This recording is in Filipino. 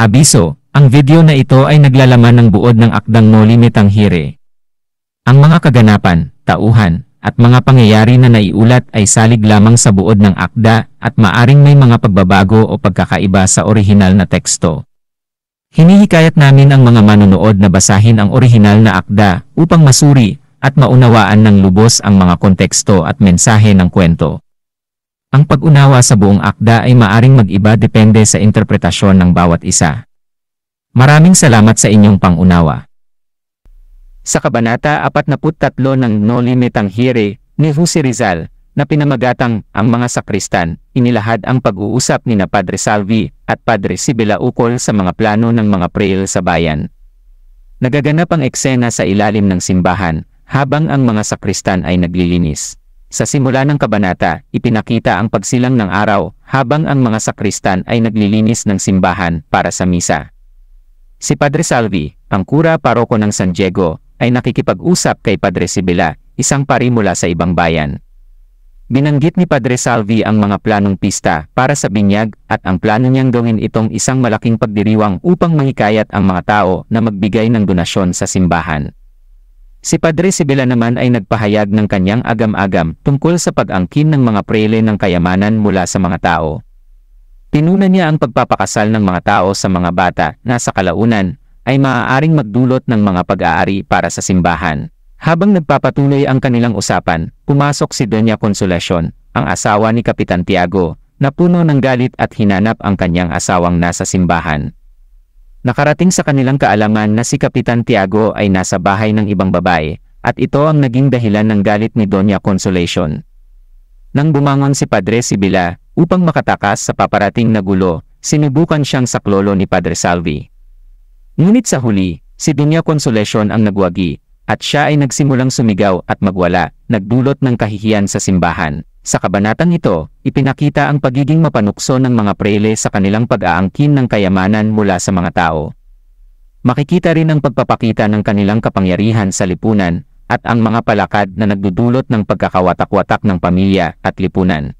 Abiso, ang video na ito ay naglalaman ng buod ng akdang Noli Me Tangere. Ang mga kaganapan, tauhan, at mga pangyayari na naiulat ay salig lamang sa buod ng akda at maaring may mga pagbabago o pagkakaiba sa orihinal na teksto. Hinihikayat namin ang mga manonood na basahin ang orihinal na akda upang masuri at maunawaan ng lubos ang mga konteksto at mensahe ng kwento. Ang pag-unawa sa buong akda ay maaring mag-iba depende sa interpretasyon ng bawat isa. Maraming salamat sa inyong pang-unawa. Sa Kabanata 43 ng Noli Me Tangere ni Jose Rizal, na pinamagatang ang mga sakristan, inilahad ang pag-uusap ni Padre Salvi at Padre Sibila ukol sa mga plano ng mga preel sa bayan. Nagaganap ang eksena sa ilalim ng simbahan, habang ang mga sakristan ay naglilinis. Sa simula ng kabanata, ipinakita ang pagsilang ng araw habang ang mga sakristan ay naglilinis ng simbahan para sa misa. Si Padre Salvi, ang kura paroko ng San Diego, ay nakikipag-usap kay Padre Sibila, isang pari mula sa ibang bayan. Binanggit ni Padre Salvi ang mga planong pista para sa binyag at ang plano niyang gawin itong isang malaking pagdiriwang upang mahikayat ang mga tao na magbigay ng donasyon sa simbahan. Si Padre Sibila naman ay nagpahayag ng kanyang agam-agam tungkol sa pag-angkin ng mga prele ng kayamanan mula sa mga tao. Pinuna niya ang pagpapakasal ng mga tao sa mga bata na sa kalaunan ay maaaring magdulot ng mga pag-aari para sa simbahan. Habang nagpapatuloy ang kanilang usapan, pumasok si Doña Consolacion, ang asawa ni Kapitan Tiago, na puno ng galit at hinanap ang kanyang asawang nasa simbahan. Nakarating sa kanilang kaalaman na si Kapitan Tiago ay nasa bahay ng ibang babae, at ito ang naging dahilan ng galit ni Doña Consolacion. Nang bumangon si Padre Sibila, upang makatakas sa paparating na gulo, sinubukan siyang saklolo ni Padre Salvi. Ngunit sa huli, si Doña Consolacion ang nagwagi, at siya ay nagsimulang sumigaw at magwala, nagdulot ng kahihiyan sa simbahan. Sa kabanatang ito, ipinakita ang pagiging mapanukso ng mga prele sa kanilang pag-aangkin ng kayamanan mula sa mga tao. Makikita rin ang pagpapakita ng kanilang kapangyarihan sa lipunan, at ang mga palakad na nagdudulot ng pagkakawatak-watak ng pamilya at lipunan.